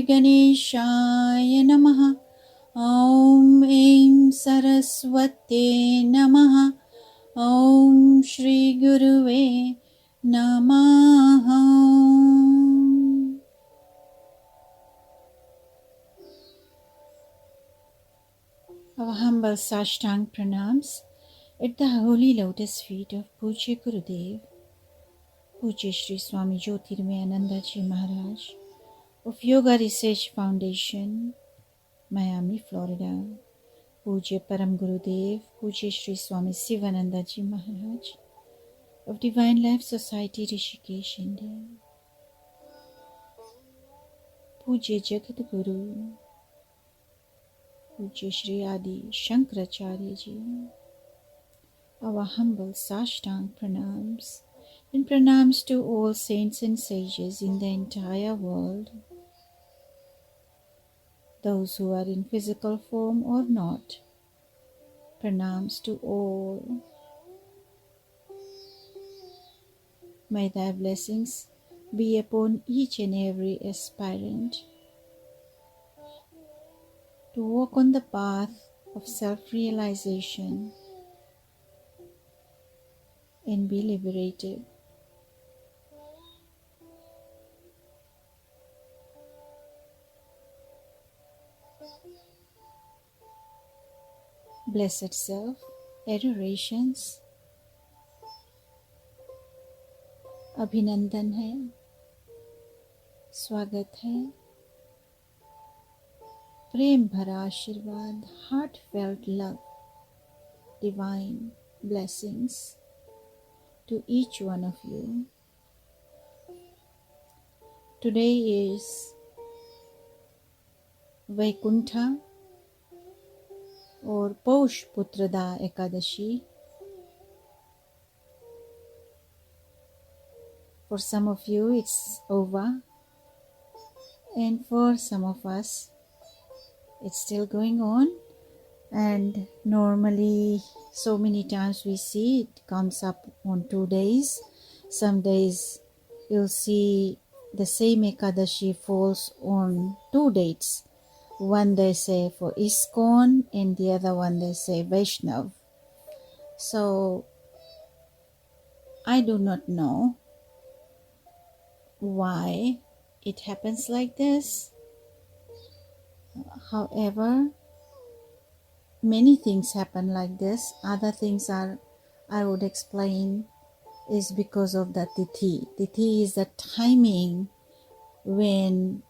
Gyaneshaya Namaha. Om Aim Saraswate Namaha. Om Shri Guruve Namaha. Our humble Sashtang pranams at the holy lotus feet of Pujya Gurudev, Pujya Shri Swami Jyotirmayananda Ji Maharaj of Yoga Research Foundation, Miami, Florida. Pujya Param Gurudev, Pujya Shri Swami Sivananda Ji Maharaj of Divine Life Society, Rishikesh, India. Pujya Jagat Guru, Pujya Shri Adi Shankaracharya Ji. Our humble Sashtang pranams and pranams to all saints and sages in the entire world, those who are in physical form or not. Pranams to all. May thy blessings be upon each and every aspirant to walk on the path of self-realization and be liberated. Blessed Self, adorations, अभिनंदन है, स्वागत है, प्रेम भरा आशीर्वाद, heartfelt love, divine blessings to each one of you. Today is Vaikuntha or Paush Putrada Ekadashi. For some of you it's over, and for some of us it's still going on, and normally so many times we see it comes up on 2 days. Some days you'll see the same Ekadashi falls on 2 dates. One they say for ISKCON and the other one they say Vaishnav. So I do not know why it happens like this. However, many things happen like this. Other things are, I would explain, is because of the tithi. Tithi is the timing when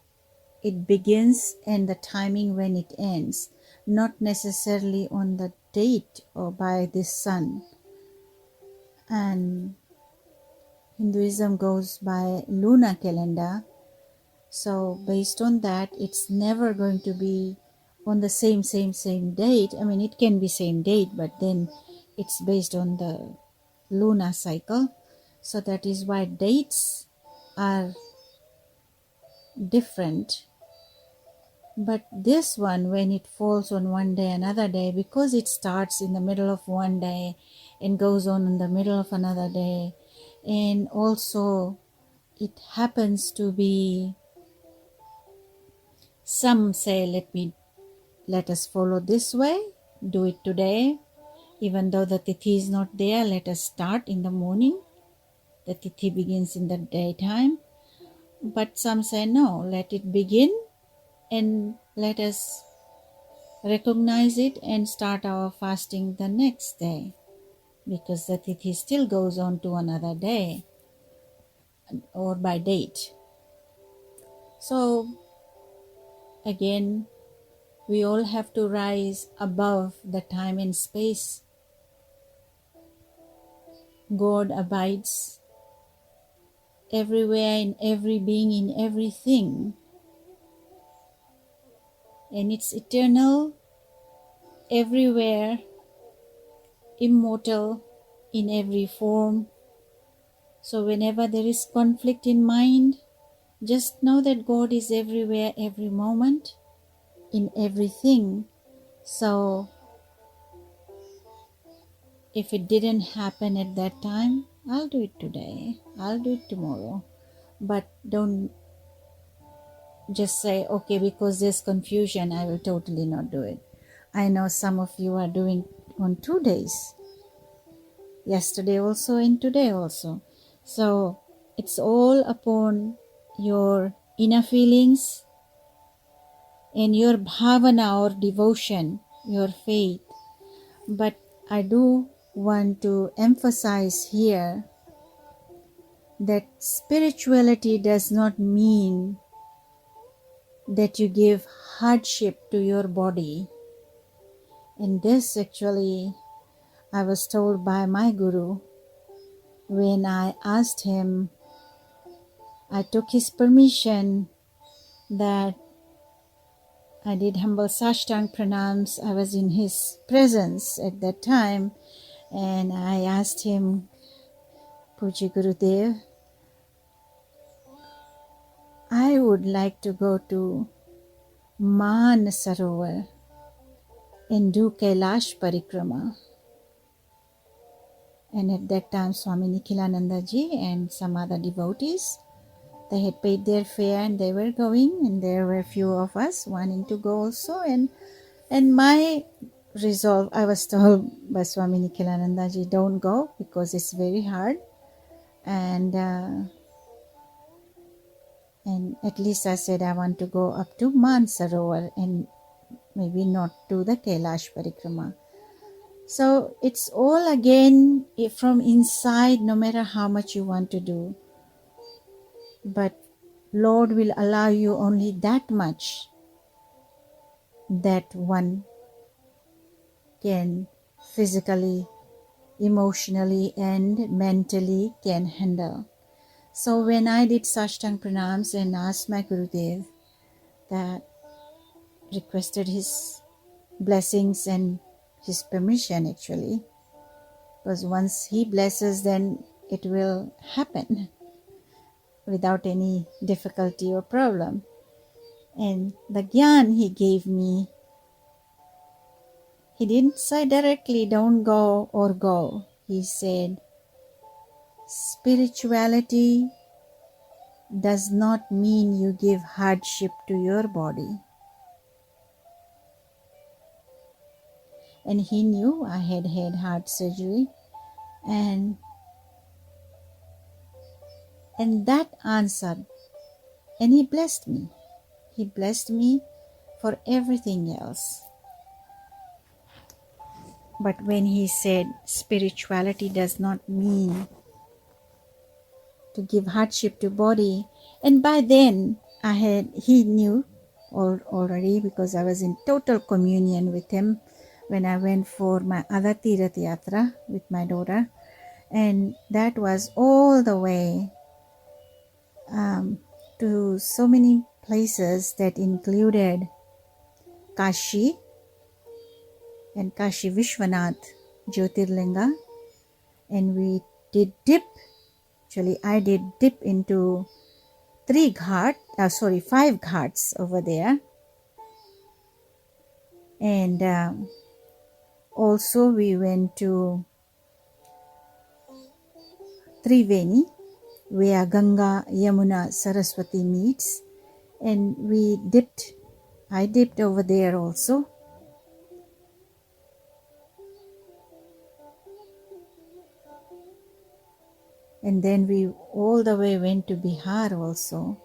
it begins and the timing when it ends, not necessarily on the date or by the sun. And Hinduism goes by lunar calendar, so based on that it's never going to be on the same date. I mean, it can be same date, but then it's based on the lunar cycle, so that is why dates are different. But this one, when it falls on one day, another day, because it starts in the middle of one day and goes on in the middle of another day, and also it happens to be, some say, let us follow this way, do it today, even though the tithi is not there, let us start in the morning, the tithi begins in the daytime. But some say no, let it begin and let us recognize it and start our fasting the next day, because the tithi still goes on to another day or by date. So again, we all have to rise above the time and space. God abides everywhere, in every being, in everything, and it's eternal, everywhere, immortal, in every form. So whenever there is conflict in mind, just know that God is everywhere, every moment, in everything. So if it didn't happen at that time, I'll do it today, I'll do it tomorrow. But don't just say, okay, because there's confusion, I will totally not do it. I know some of you are doing on 2 days, yesterday also and today also. So it's all upon your inner feelings and your bhavana or devotion, your faith. But I do want to emphasize here that spirituality does not mean that you give hardship to your body. And this actually I was told by my guru when I asked him, I took his permission that I did humble Sashtang pranams. I was in his presence at that time, and I asked him, Puji Gurudev, I would like to go to Man Sarovar and do Kailash Parikrama. And at that time, Swami Nikhilananda ji and some other devotees, they had paid their fare and they were going, and there were a few of us wanting to go also. And my resolve, I was told by Swami Nikhilananda ji, don't go because it's very hard. And at least I said I want to go up to Mansarovar and maybe not do the Kailash Parikrama. So it's all again from inside, no matter how much you want to do. But Lord will allow you only that much that one can physically, emotionally, and mentally can handle. So when I did Sashtang Pranams and asked my Gurudev, that requested his blessings and his permission actually, because once he blesses, then it will happen without any difficulty or problem. And the gyan he gave me, he didn't say directly, don't go or go. He said, spirituality does not mean you give hardship to your body. And he knew I had had heart surgery, and that answered, and he blessed me. He blessed me for everything else. But when he said spirituality does not mean to give hardship to body, and by then he knew already, because I was in total communion with him when I went for my other Tirath Yatra with my daughter, and that was all the way to so many places that included Kashi and Kashi Vishwanath Jyotirlinga, and we did dip. Actually, I did dip into 5 ghats over there, and also we went to Triveni, where Ganga, Yamuna, Saraswati meets, and I dipped over there also. And then we all the way went to Bihar also.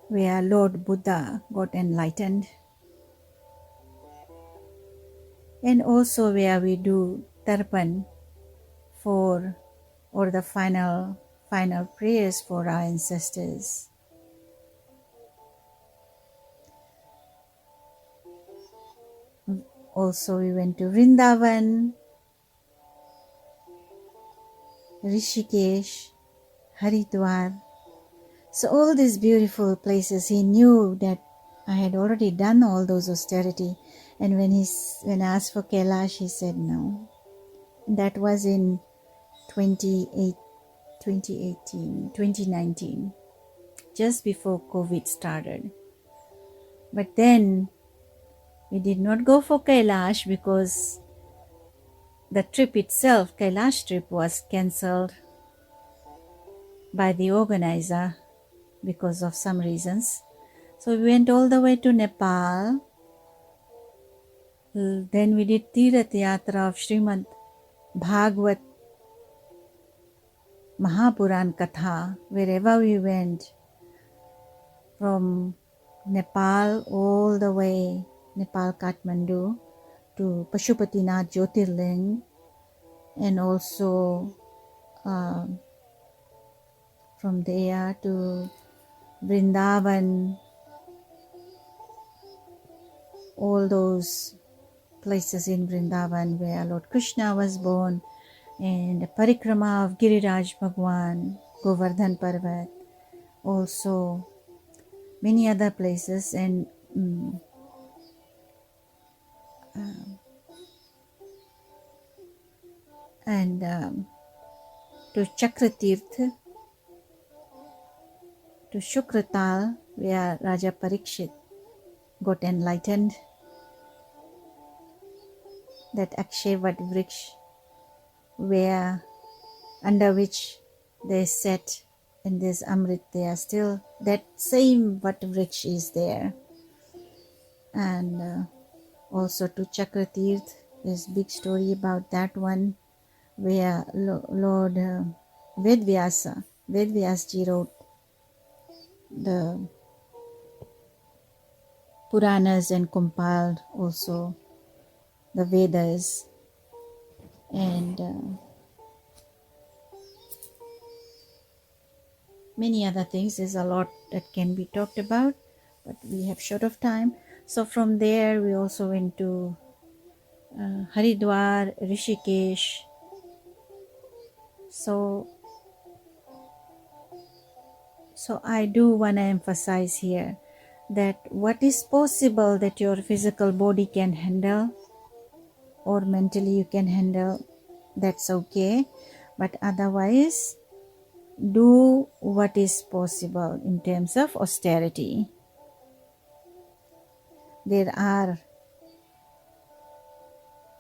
Where Lord Buddha got enlightened. And also where we do Tarpan or the final prayers for our ancestors. Also we went to Vrindavan, Rishikesh, Haridwar. So all these beautiful places, he knew that I had already done all those austerity. And when I asked for Kailash, he said no. And that was in 2019, just before COVID started. But then we did not go for Kailash because the trip itself, Kailash trip, was cancelled by the organizer because of some reasons. So we went all the way to Nepal. Then we did Tirath Yatra of Srimad Bhagavad Mahapuran Katha. Wherever we went, from Nepal all the way, Nepal Kathmandu, to Pashupatinath Jyotirling, and also from there to Vrindavan, all those places in Vrindavan where Lord Krishna was born, and the parikrama of Giriraj Bhagwan, Govardhan Parvat, also many other places, and to Chakratirth, to Shukratal, where Raja Parikshit got enlightened, that Akshay Vat Vriksh, where under which they sat in this Amrit, there still that same Vat Vriksh is there. And also to Chakratirth, there's big story about that one, where Lord Vedvyasji wrote the Puranas and compiled also the Vedas, and many other things. There's a lot that can be talked about, but we have short of time. So from there we also went to Haridwar, Rishikesh. So I do want to emphasize here that what is possible that your physical body can handle or mentally you can handle, that's okay. But otherwise, do what is possible in terms of austerity. There are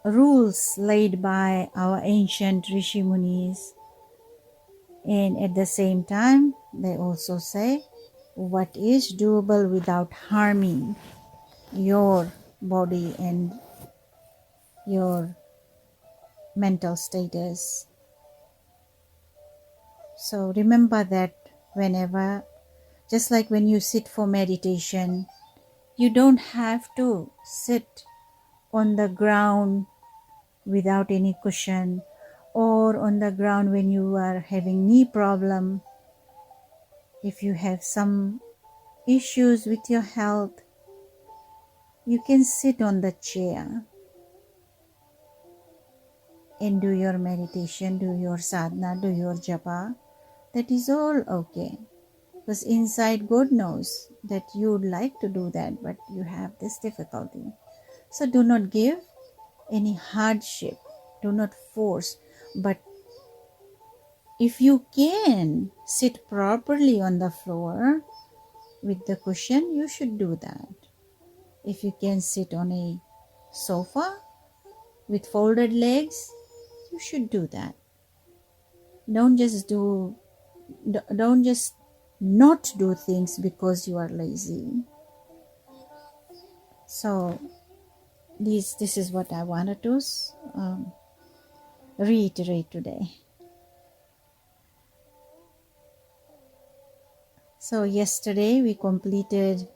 rules laid by our ancient Rishi Munis, and at the same time they also say what is doable without harming your body and your mental status. So remember that whenever, just like when you sit for meditation, you don't have to sit on the ground without any cushion, or on the ground when you are having knee problem. If you have some issues with your health, you can sit on the chair and do your meditation, do your sadhana, do your japa. That is all okay. Because inside God knows that you would like to do that, but you have this difficulty. So do not give any hardship. Do not force. But if you can sit properly on the floor with the cushion, you should do that. If you can sit on a sofa with folded legs, you should do that. Don't just not do things because you are lazy. So this is what I wanted to reiterate today. So yesterday we completed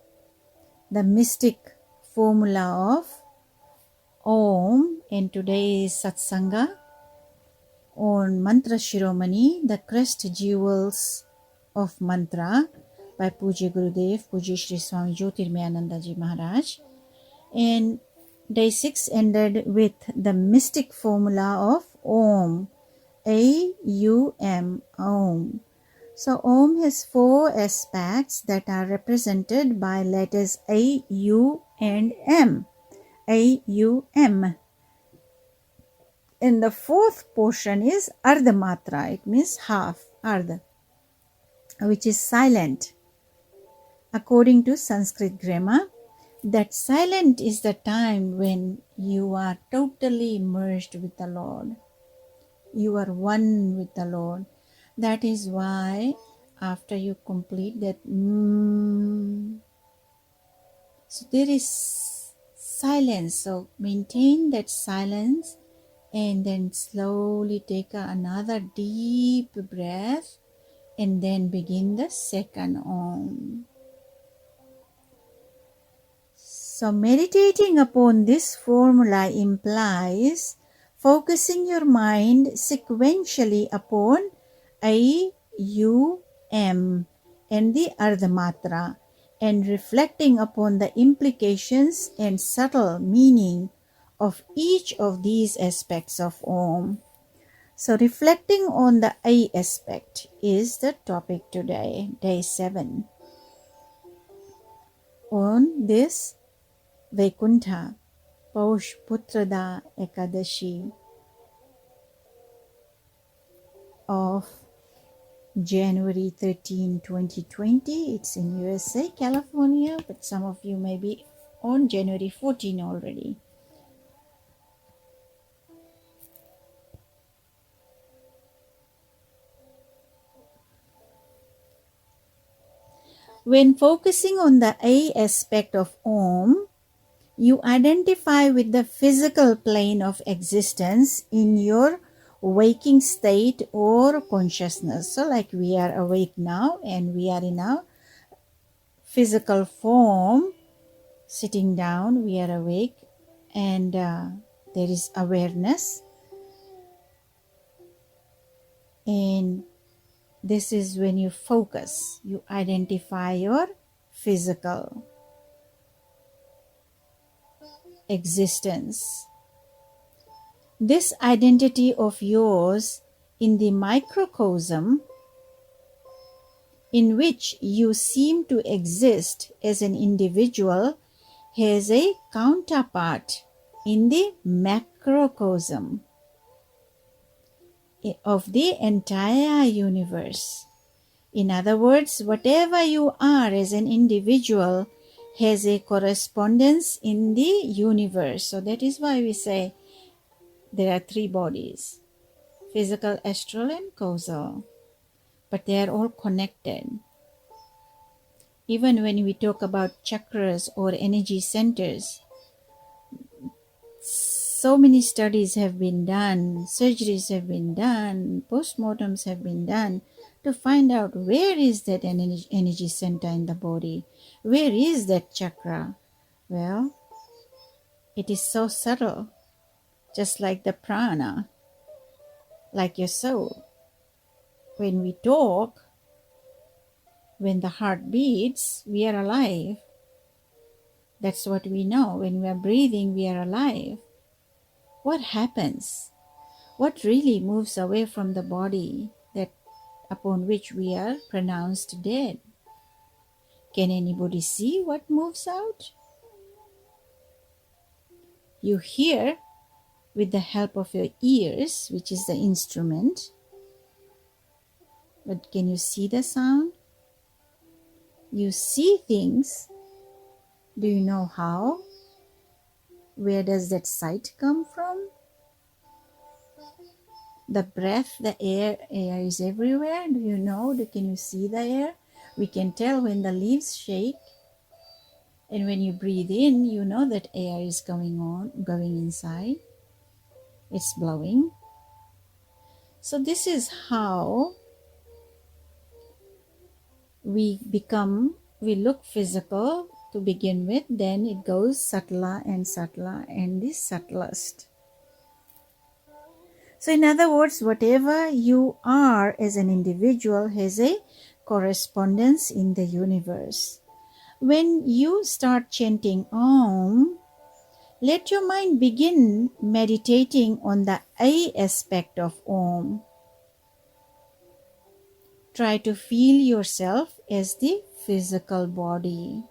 the mystic formula of Om, and today is Satsanga on Mantra Shiromani, the Crest Jewels of Mantra, by Pujya Gurudev, Pujya Shri Swami Jyotirmayananda Ji Maharaj. And day 6 ended with the mystic formula of Om, AUM, Om. So Om has 4 aspects that are represented by letters A, U and M. AUM. And the 4th portion is Ardha Matra. It means half, Ardha, which is silent. According to Sanskrit grammar, That silent is the time when you are totally immersed with the Lord. You are one with the Lord. That is why after you complete that, so there is silence. So maintain that silence and then slowly take another deep breath and then begin the second Om. So meditating upon this formula implies focusing your mind sequentially upon AUM and the Ardhamatra and reflecting upon the implications and subtle meaning of each of these aspects of Om. So reflecting on the A aspect is the topic today, day 7. On this Vaikuntha Paush Putrada Ekadashi of January 13, 2020. It's in USA, California, but some of you may be on January 14 already. When focusing on the A aspect of Om, you identify with the physical plane of existence in your waking state or consciousness. So like we are awake now and we are in a physical form, sitting down, we are awake and there is awareness. And this is when you focus, you identify your physical existence. This identity of yours in the microcosm in which you seem to exist as an individual has a counterpart in the macrocosm of the entire universe. In other words, whatever you are as an individual has a correspondence in the universe. So that is why we say there are 3 bodies: physical, astral, and causal. But they are all connected. Even when we talk about chakras or energy centers, so many studies have been done, surgeries have been done, postmortems have been done to find out where is that energy center in the body, where is that chakra. Well, it is so subtle, just like the prana, like your soul. When we talk, when the heart beats, we are alive. That's what we know. When we are breathing, we are alive. What happens? What really moves away from the body that upon which we are pronounced dead? Can anybody see what moves out? You hear with the help of your ears, which is the instrument. But can you see the sound? You see things. Do you know how? Where does that sight come from? The breath, the air is everywhere. Do you know? Can you see the air? We can tell when the leaves shake. And when you breathe in, you know that air is going inside. It's blowing. So this is how we look physical to begin with, then it goes subtler and subtler and the subtlest. So in other words, whatever you are as an individual has a correspondence in the universe. When you start chanting Om, let your mind begin meditating on the A aspect of Om. Try to feel yourself as the physical body.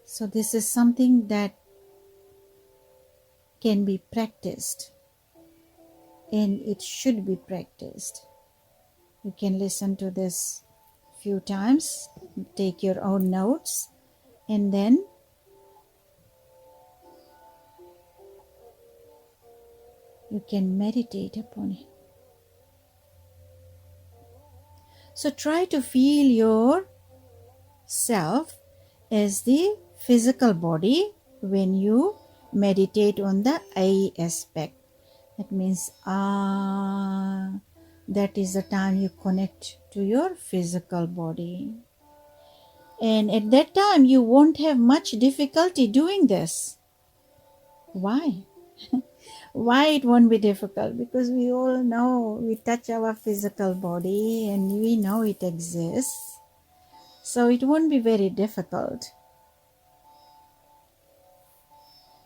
So this is something that can be practiced, and it should be practiced. You can listen to this few times, take your own notes, and then you can meditate upon it. So try to feel yourself as the physical body when you meditate on the I aspect. That means that is the time you connect to your physical body. And at that time you won't have much difficulty doing this. Why? Why it won't be difficult? Because we all know, we touch our physical body and we know it exists. So it won't be very difficult.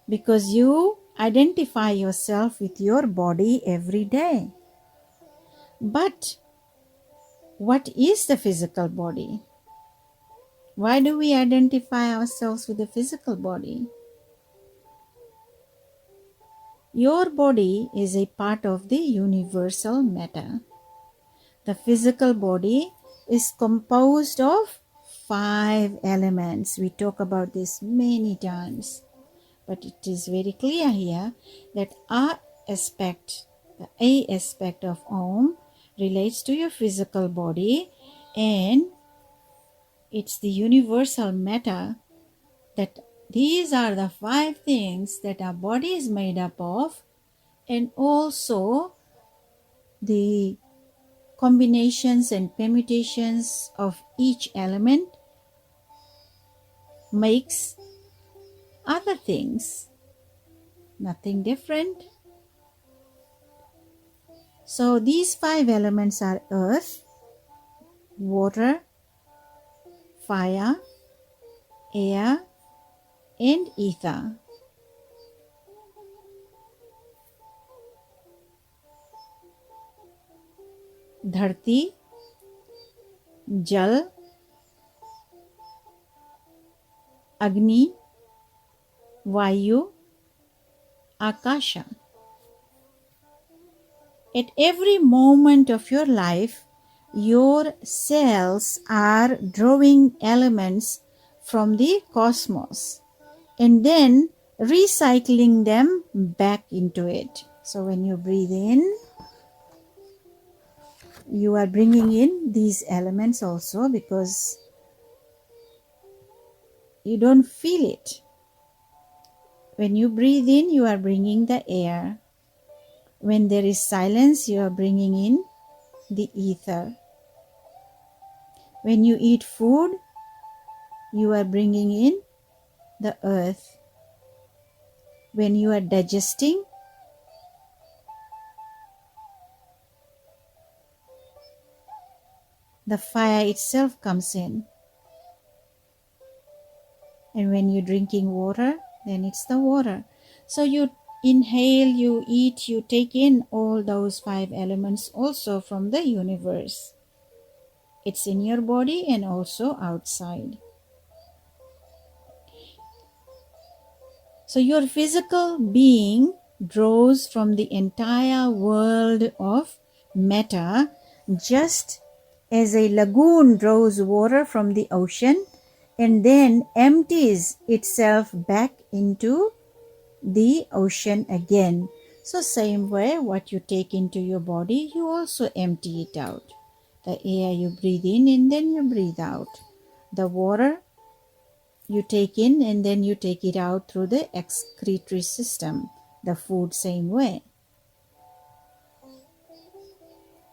Because you identify yourself with your body every day. But what is the physical body? Why do we identify ourselves with the physical body? Your body is a part of the universal matter. The physical body is composed of 5 elements. We talk about this many times, but it is very clear here that our aspect, the A aspect of AUM, relates to your physical body, and it's the universal matter that these are the 5 things that our body is made up of, and also the combinations and permutations of each element makes other things. Nothing different. So these 5 elements are earth, water, fire, air, and ether. धरती, जल, अग्नि, वायु, akasha. At every moment of your life, your cells are drawing elements from the cosmos and then recycling them back into it. So when you breathe in, you are bringing in these elements also, because you don't feel it. When you breathe in, you are bringing the air. When there is silence, you are bringing in the ether. When you eat food, you are bringing in the earth. When you are digesting, the fire itself comes in. And when you're drinking water, then it's the water. So you inhale, you eat, you take in all those 5 elements also from the universe. It's in your body and also outside. So your physical being draws from the entire world of matter, just as a lagoon draws water from the ocean and then empties itself back into the ocean again. So same way, what you take into your body, you also empty it out. The air you breathe in and then you breathe out. The water you take in and then you take it out through the excretory system. The food same way.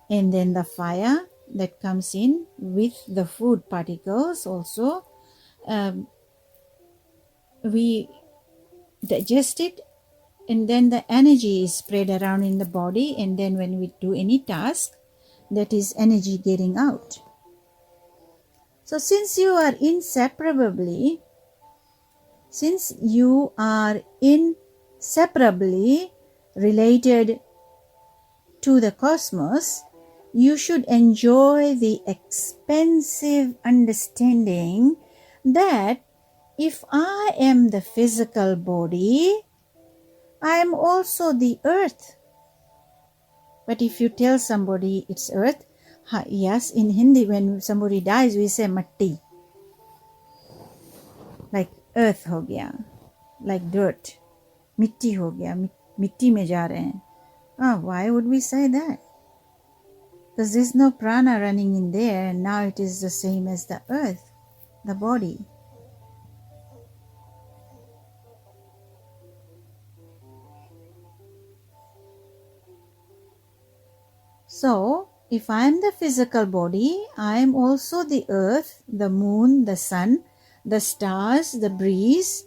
And then the fire that comes in with the food particles also, we digest it, and then the energy is spread around in the body, and then when we do any task, that is energy getting out. So since you are inseparably related to the cosmos, you should enjoy the expansive understanding that if I am the physical body, I am also the earth. But if you tell somebody it's earth, yes, in Hindi when somebody dies we say matti. like earth हो गया, like dirt, मिट्टी हो गया, मिट्टी में जा रहे हैं. Why would we say that? Because there's no prana running in there, and now it is the same as the earth, the body. So, if I am the physical body, I am also the earth, the moon, the sun, the stars, the breeze,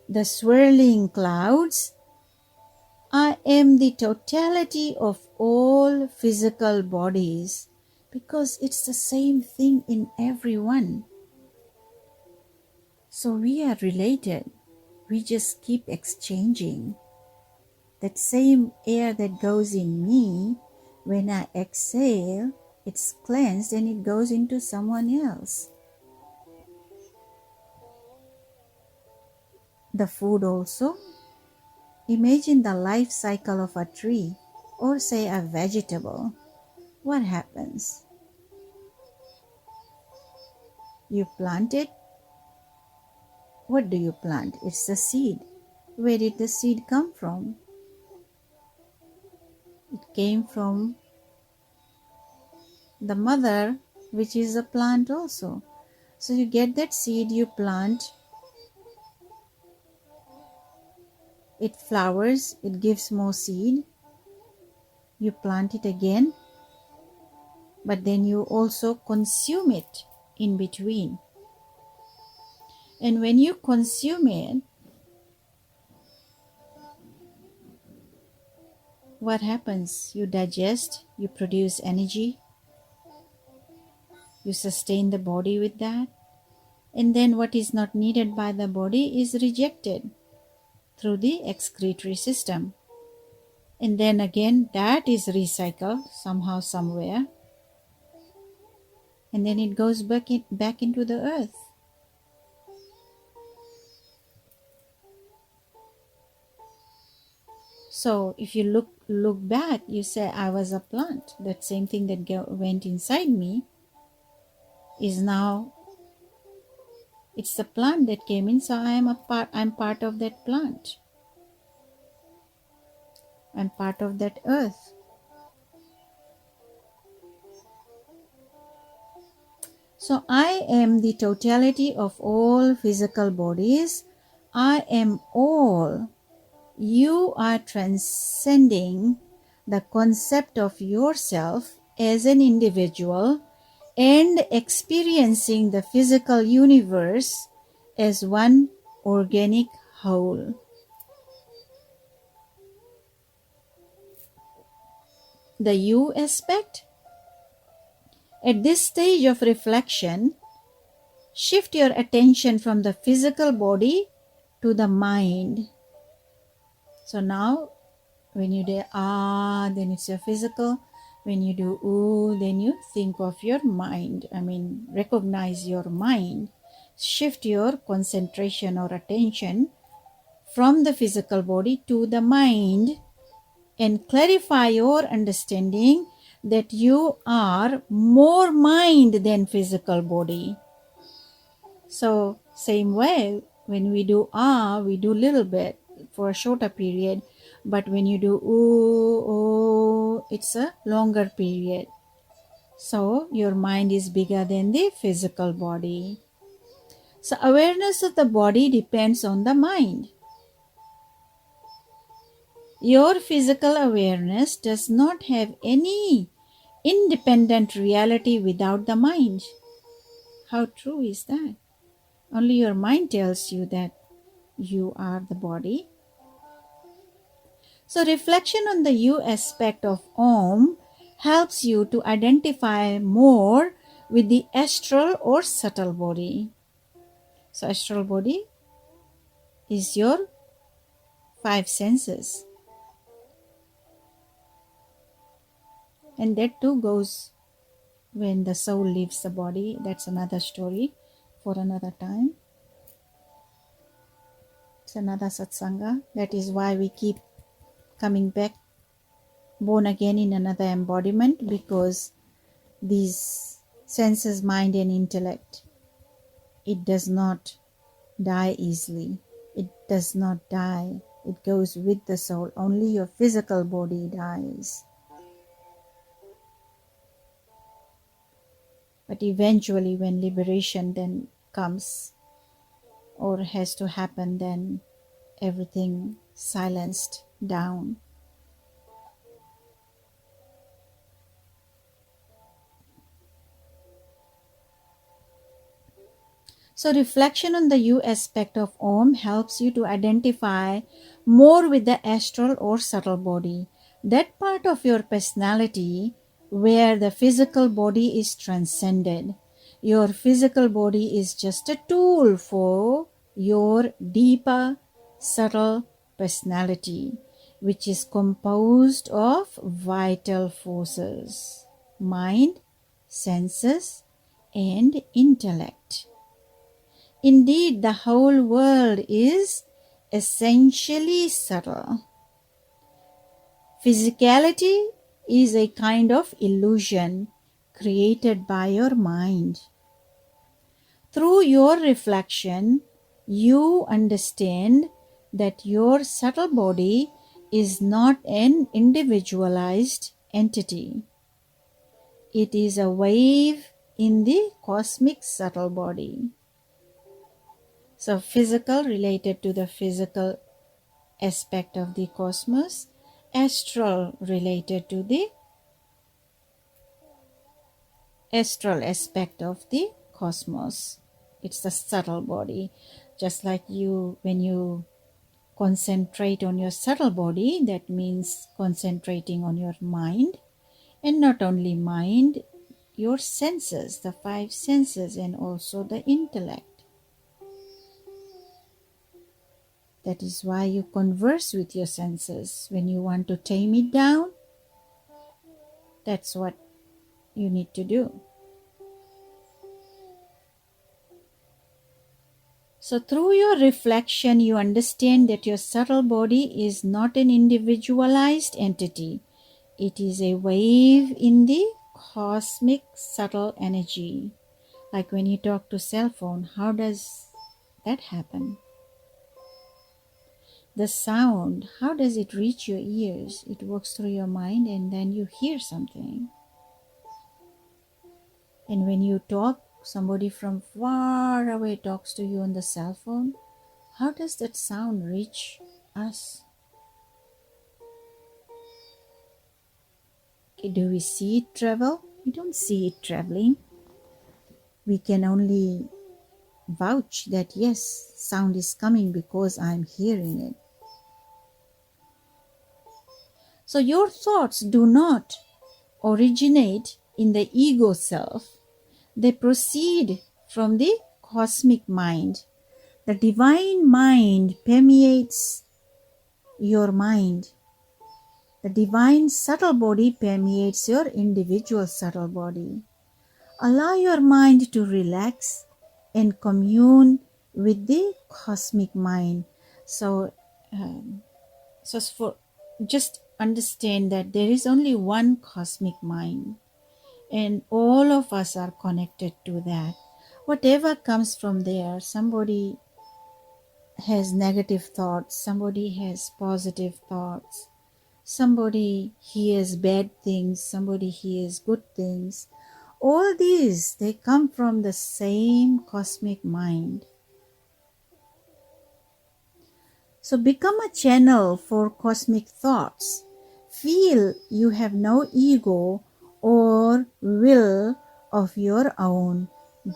the swirling clouds. I am the totality of all physical bodies because it's the same thing in everyone. So we are related. We just keep exchanging. That same air that goes in me, when I exhale, it's cleansed and it goes into someone else. The food also. Imagine the life cycle of a tree or say a vegetable. What happens? You plant it. What do you plant? It's the seed. Where did the seed come from? It came from the mother, which is a plant also. So you get that seed, you plant, it flowers, it gives more seed, you plant it again, but then you also consume it in between. And when you consume it, what happens? You digest, you produce energy, you sustain the body with that, and then what is not needed by the body is rejected through the excretory system. And then again that is recycled somehow, somewhere, and then it goes back into the earth. So if you look back, you say, I was a plant. That same thing that went inside me is now, it's the plant that came in. So I'm part of that plant. I'm part of that earth. So I am the totality of all physical bodies. I am all. You are transcending the concept of yourself as an individual and experiencing the physical universe as one organic whole. The you aspect. At this stage of reflection, shift your attention from the physical body to the mind. So now, when you do then it's your physical. When you do then you think of your mind. Recognize your mind. Shift your concentration or attention from the physical body to the mind and clarify your understanding that you are more mind than physical body. So same way, when we do we do little bit for a shorter period, but when you do it's a longer period. So your mind is bigger than the physical body. So awareness of the body depends on the mind. Your physical awareness does not have any independent reality without the mind. How true is that? Only your mind tells you that you are the body. So reflection on the you aspect of AUM helps you to identify more with the astral or subtle body. So astral body is your 5 senses. And that too goes when the soul leaves the body. That's another story for another time. It's another satsanga. That is why we keep coming back, born again in another embodiment, because these senses, mind and intellect, it does not die easily. It does not die. It goes with the soul. Only your physical body dies. But eventually when liberation then comes or has to happen, then everything silenced down. So reflection on the you aspect of Om helps you to identify more with the astral or subtle body, that part of your personality where the physical body is transcended. Your physical body is just a tool for your deeper, subtle personality, which is composed of vital forces, mind, senses, and intellect. Indeed, the whole world is essentially subtle. Physicality is a kind of illusion created by your mind. Through your reflection, you understand that your subtle body is not an individualized entity. It is a wave in the cosmic subtle body. So physical related to the physical aspect of the cosmos, astral related to the astral aspect of the cosmos. It's the subtle body. Just like when you concentrate on your subtle body, that means concentrating on your mind, and not only mind, your senses, the five senses, and also the intellect. That is why you converse with your senses. When you want to tame it down, that's what you need to do. So through your reflection, you understand that your subtle body is not an individualized entity. It is a wave in the cosmic subtle energy. Like when you talk to cell phone, how does that happen? The sound, how does it reach your ears? It works through your mind and then you hear something. And when you talk, somebody from far away talks to you on the cell phone. How does that sound reach us? Okay, do we see it travel? We don't see it traveling. We can only vouch that yes, sound is coming because I'm hearing it. So your thoughts do not originate in the ego self. They proceed from the cosmic mind. The divine mind permeates your mind. The divine subtle body permeates your individual subtle body. Allow your mind to relax and commune with the cosmic mind. So for just understand that there is only one cosmic mind, and all of us are connected to that. Whatever comes from there, somebody has negative thoughts, somebody has positive thoughts, somebody hears bad things, somebody hears good things. All these, they come from the same cosmic mind. So become a channel for cosmic thoughts. Feel you have no ego or will of your own,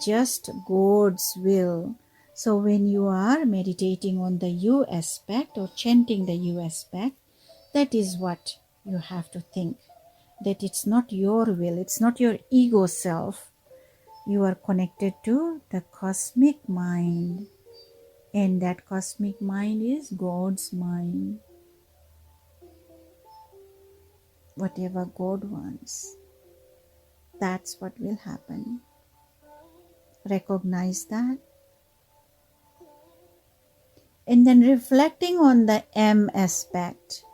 just God's will. So when you are meditating on the you aspect or chanting the you aspect, that is what you have to think. That it's not your will, it's not your ego self. You are connected to the cosmic mind. And that cosmic mind is God's mind. Whatever God wants, that's what will happen. Recognize that. And then reflecting on the M aspect.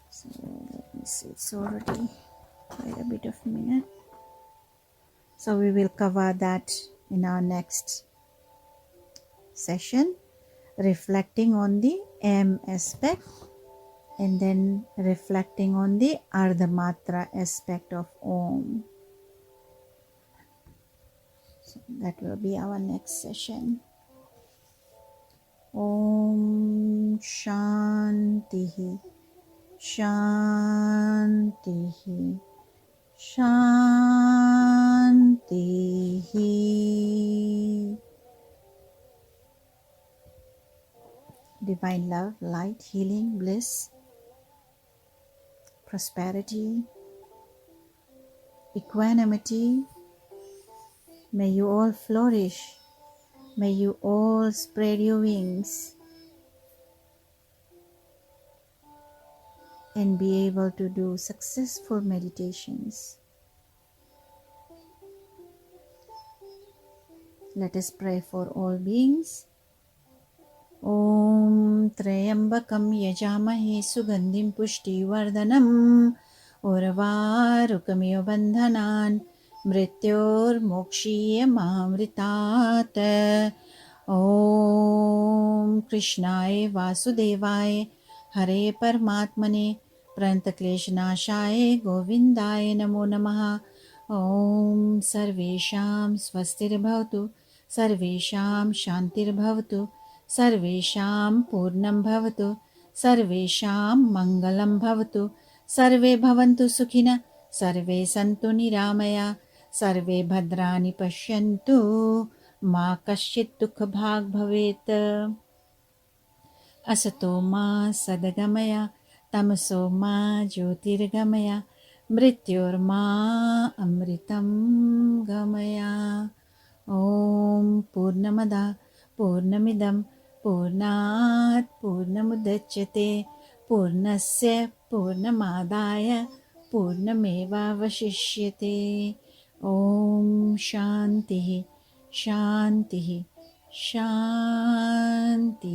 So let me see, it's already quite a bit of a minute. So we will cover that in our next session, reflecting on the M aspect and then reflecting on the Ardhamatra aspect of Om. So that will be our next session. Om Shantihi Shantihi Shantihi. Divine love, light, healing, bliss, prosperity, equanimity. May you all flourish. May you all spread your wings and be able to do successful meditations. Let us pray for all beings. Om Trayambakam Yajamahe Sugandhim Pushti Vardhanam Urvarukamiyo Bandhanan Mrityor Mokshiya Mamritat. Om Krishnaya Vasudevaya Hare Paramatmane Prantakleshanashaya Govindaya Namo Namaha. Om Sarvesham Swastirabhavatu Sarvesham Shantirbhavatu Sarvesham Purnam Bhavatu Sarvesham Mangalam Bhavatu Sarve Bhavantu Sukhina Sarve Santu Niramaya Sarve Bhadrani Pashyantu Ma Kasyit Dukha Bhag Bhavet. Asato ma Sadagamaya Tamaso ma Jyotirgamaya Mrityor ma Amritam Gamaya. Om Purnamada Purnamidam Purnat Purnamudachyate Purnasya Purnamadaya Purnameva Vashishyate. Om Shantihi Shantihi Shantihi.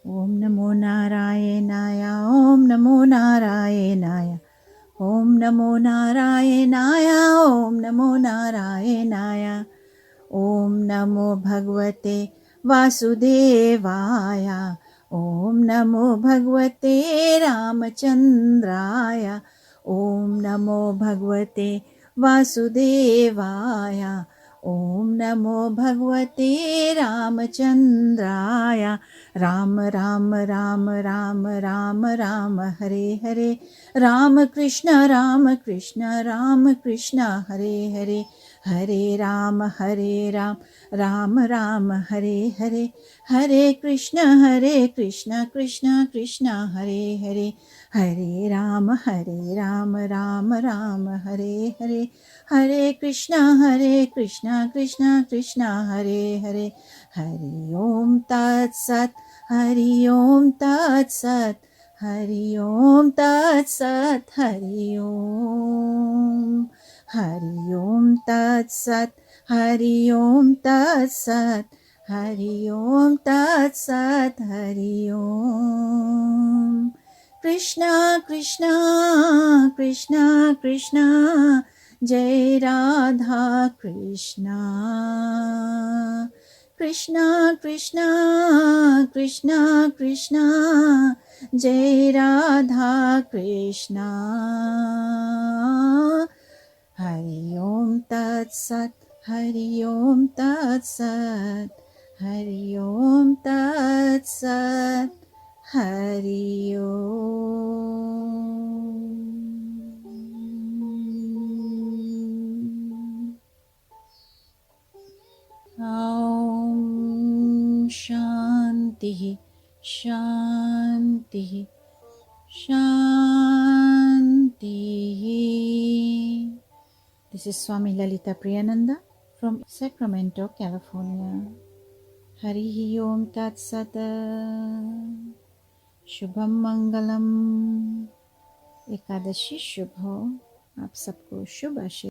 Om Namo Narayanaya Om Namo Narayanaya Om Namo Narayanaya Om Namo Narayanaya Om Namo Bhagavate Vasudevaya Om Namo Bhagavate Ramachandraya Om Namo Bhagavate Vasudevaya Om Namo Bhagavate Ramachandraya. Ram Ram Ram Ram Ram Ram Hare Hare Ram Krishna Ram Krishna Ram Krishna Hare Hare Hare Ram Ram Ram Hare Hare Hare Krishna Krishna Krishna Hare Hare Hare Ram Ram Ram Hare Hare Hare Krishna Krishna Krishna Hare Hare. Hari Om Tat Sat Hari Om Tat Sat Hari Om Tat Sat Hari Om Tat Sat Hari Om Tat Sat Hari Om Tat Sat Hari Om. Krishna Krishna Krishna Krishna Jai Radha Krishna. Krishna Krishna Krishna Krishna Jai Radha Krishna. Hari Om Tat Sat Hari Om Tat Sat Hari Om Tat Sat Hari Om. Om Shantihi Shantihi Shantihi. This is Swami Lalita Priyananda from Sacramento, California. Harihi Om Tat Sat. Shubham Mangalam. Ekadashi शुभ हो. आप सबको शुभ आशीर्वाद.